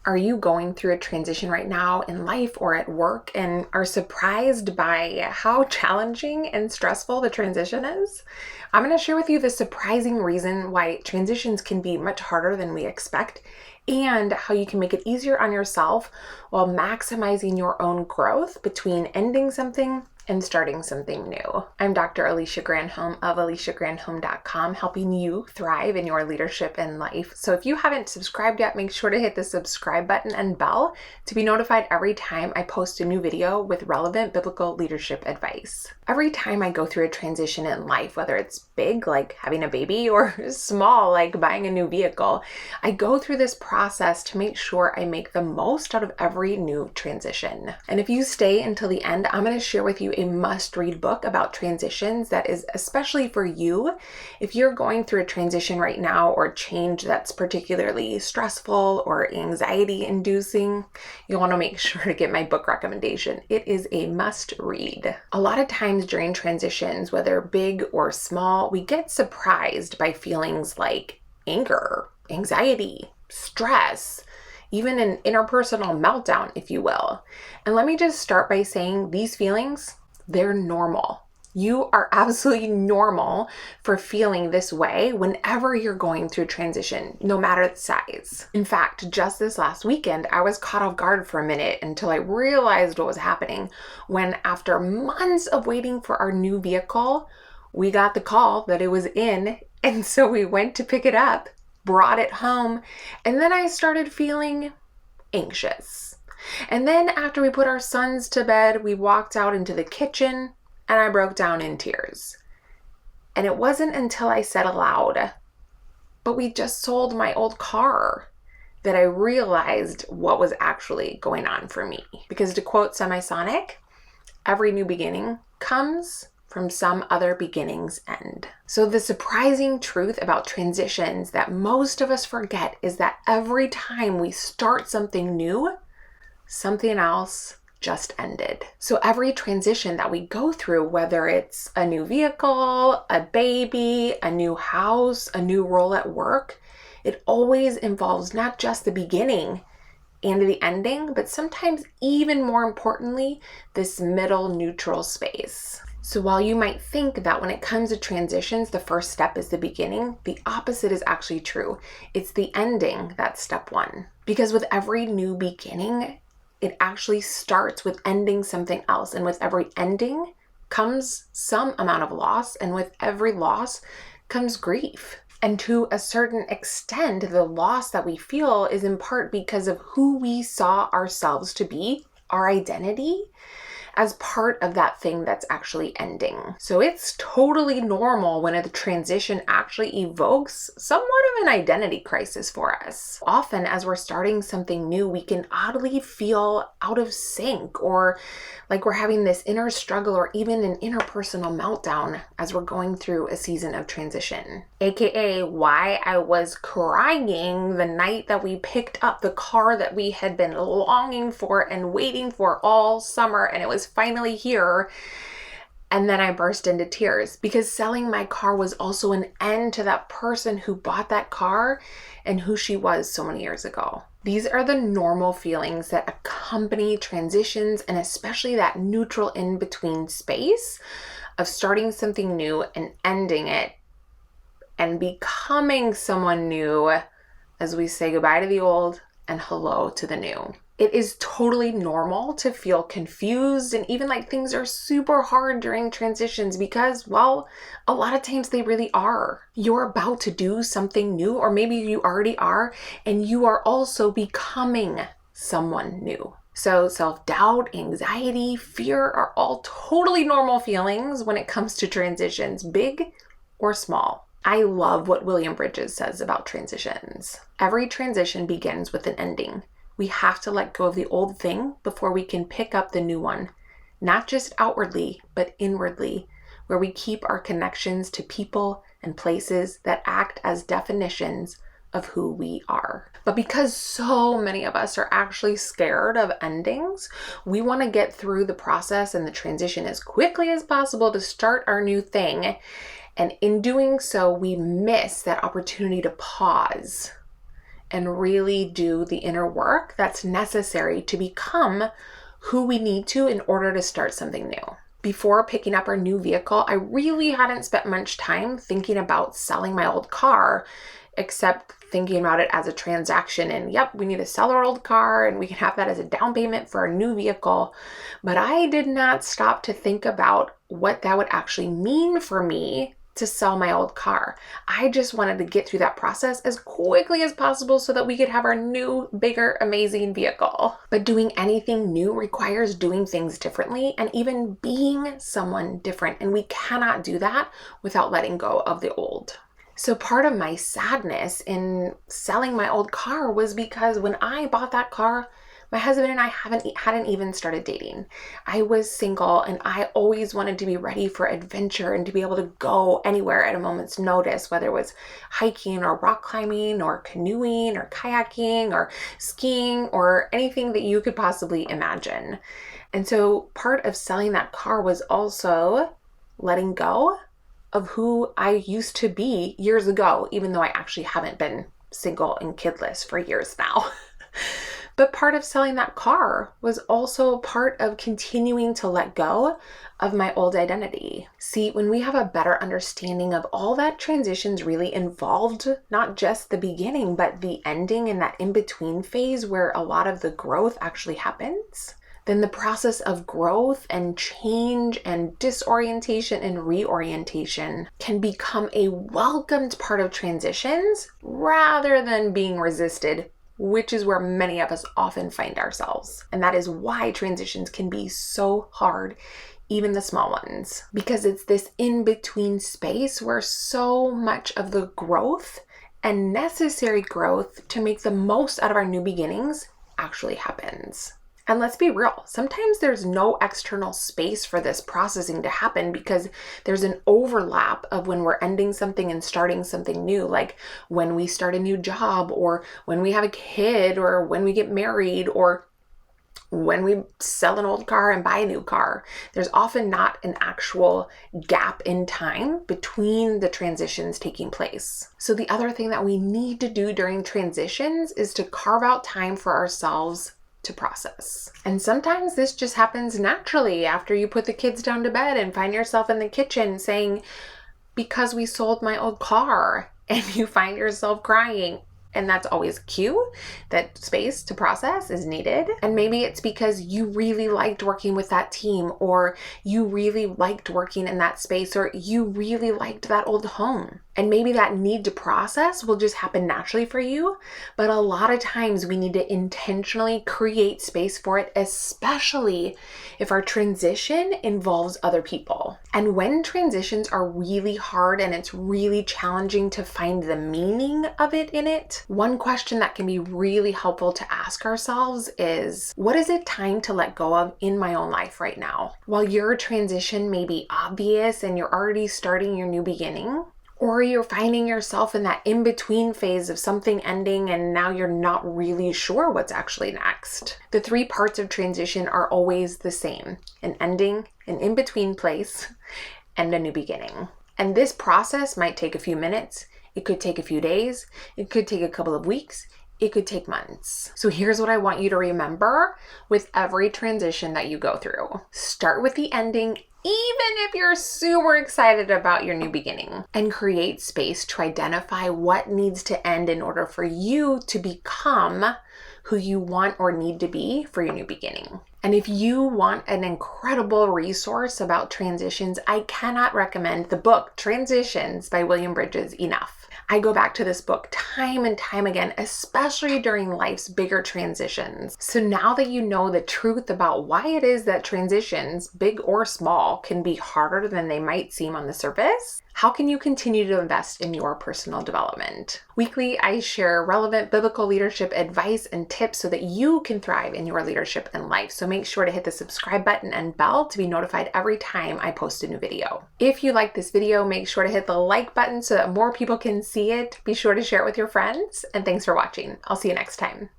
Are you going through a transition right now in life or at work and are surprised by how challenging and stressful the transition is? I'm going to share with you the surprising reason why transitions can be much harder than we expect and how you can make it easier on yourself while maximizing your own growth between ending something and starting something new. I'm Dr. Alicia Granholm of aliciagranholm.com, helping you thrive in your leadership and life. So if you haven't subscribed yet, make sure to hit the subscribe button and bell to be notified every time I post a new video with relevant biblical leadership advice. Every time I go through a transition in life, whether it's big, like having a baby, or small, like buying a new vehicle, I go through this process to make sure I make the most out of every new transition. And if you stay until the end, I'm going to share with you a must-read book about transitions that is especially for you if you're going through a transition right now or change that's particularly stressful or anxiety-inducing. You'll want to make sure to get my book recommendation. It is a must-read. A lot of times during transitions, whether big or small, we get surprised by feelings like anger, anxiety, stress, even an interpersonal meltdown, if you will. And let me just start by saying these feelings, they're normal. You are absolutely normal for feeling this way whenever you're going through transition, no matter the size. In fact, just this last weekend, I was caught off guard for a minute until I realized what was happening when, after months of waiting for our new vehicle, we got the call that it was in, and so we went to pick it up, brought it home, and then I started feeling anxious. And then after we put our sons to bed, we walked out into the kitchen and I broke down in tears. And it wasn't until I said aloud, "But we just sold my old car," that I realized what was actually going on for me. Because to quote Semisonic, every new beginning comes from some other beginning's end. So the surprising truth about transitions that most of us forget is that every time we start something new, something else just ended. So every transition that we go through, whether it's a new vehicle, a baby, a new house, a new role at work, it always involves not just the beginning and the ending, but sometimes even more importantly, this middle neutral space. So while you might think that when it comes to transitions, the first step is the beginning, the opposite is actually true. It's the ending that's step one. Because with every new beginning, it actually starts with ending something else. And with every ending comes some amount of loss. And with every loss comes grief. And to a certain extent, the loss that we feel is in part because of who we saw ourselves to be, our identity, as part of that thing that's actually ending. So it's totally normal when a transition actually evokes somewhat of an identity crisis for us. Often as we're starting something new, we can oddly feel out of sync or like we're having this inner struggle or even an interpersonal meltdown as we're going through a season of transition. AKA why I was crying the night that we picked up the car that we had been longing for and waiting for all summer, and it was finally here. And then I burst into tears because selling my car was also an end to that person who bought that car and who she was so many years ago. These are the normal feelings that accompany transitions, and especially that neutral in-between space of starting something new and ending it and becoming someone new as we say goodbye to the old and hello to the new. It is totally normal to feel confused and even like things are super hard during transitions because, well, a lot of times they really are. You're about to do something new, or maybe you already are, and you are also becoming someone new. So self-doubt, anxiety, fear are all totally normal feelings when it comes to transitions, big or small. I love what William Bridges says about transitions. Every transition begins with an ending. We have to let go of the old thing before we can pick up the new one, not just outwardly, but inwardly, where we keep our connections to people and places that act as definitions of who we are. But because so many of us are actually scared of endings, we want to get through the process and the transition as quickly as possible to start our new thing. And in doing so, we miss that opportunity to pause and really do the inner work that's necessary to become who we need to in order to start something new. Before picking up our new vehicle, I really hadn't spent much time thinking about selling my old car, except thinking about it as a transaction and yep, we need to sell our old car and we can have that as a down payment for our new vehicle. But I did not stop to think about what that would actually mean for me to sell my old car. I just wanted to get through that process as quickly as possible so that we could have our new, bigger, amazing vehicle. But doing anything new requires doing things differently and even being someone different. And we cannot do that without letting go of the old. So part of my sadness in selling my old car was because when I bought that car, my husband and I hadn't even started dating. I was single and I always wanted to be ready for adventure and to be able to go anywhere at a moment's notice, whether it was hiking or rock climbing or canoeing or kayaking or skiing or anything that you could possibly imagine. And so part of selling that car was also letting go of who I used to be years ago, even though I actually haven't been single and kidless for years now. But part of selling that car was also part of continuing to let go of my old identity. See, when we have a better understanding of all that transitions really involved, not just the beginning, but the ending and that in-between phase where a lot of the growth actually happens, then the process of growth and change and disorientation and reorientation can become a welcomed part of transitions rather than being resisted, which is where many of us often find ourselves. And that is why transitions can be so hard, even the small ones, because it's this in-between space where so much of the growth and necessary growth to make the most out of our new beginnings actually happens. And let's be real, sometimes there's no external space for this processing to happen because there's an overlap of when we're ending something and starting something new, like when we start a new job or when we have a kid or when we get married or when we sell an old car and buy a new car. There's often not an actual gap in time between the transitions taking place. So the other thing that we need to do during transitions is to carve out time for ourselves to process. And sometimes this just happens naturally after you put the kids down to bed and find yourself in the kitchen saying, because we sold my old car, and you find yourself crying. And that's always cue. That space to process is needed. And maybe it's because you really liked working with that team, or you really liked working in that space, or you really liked that old home. And maybe that need to process will just happen naturally for you. But a lot of times we need to intentionally create space for it, especially if our transition involves other people. And when transitions are really hard and it's really challenging to find the meaning of it in it, one question that can be really helpful to ask ourselves is, what is it time to let go of in my own life right now? While your transition may be obvious and you're already starting your new beginning, or you're finding yourself in that in-between phase of something ending and now you're not really sure what's actually next. The three parts of transition are always the same: an ending, an in-between place, and a new beginning. And this process might take a few minutes. It could take a few days. It could take a couple of weeks. It could take months. So here's what I want you to remember with every transition that you go through. Start with the ending, even if you're super excited about your new beginning, and create space to identify what needs to end in order for you to become who you want or need to be for your new beginning. And if you want an incredible resource about transitions, I cannot recommend the book Transitions by William Bridges enough. I go back to this book time and time again, especially during life's bigger transitions. So now that you know the truth about why it is that transitions, big or small, can be harder than they might seem on the surface, how can you continue to invest in your personal development? Weekly, I share relevant biblical leadership advice and tips so that you can thrive in your leadership and life. So make sure to hit the subscribe button and bell to be notified every time I post a new video. If you like this video, make sure to hit the like button so that more people can see it. Be sure to share it with your friends, and thanks for watching. I'll see you next time.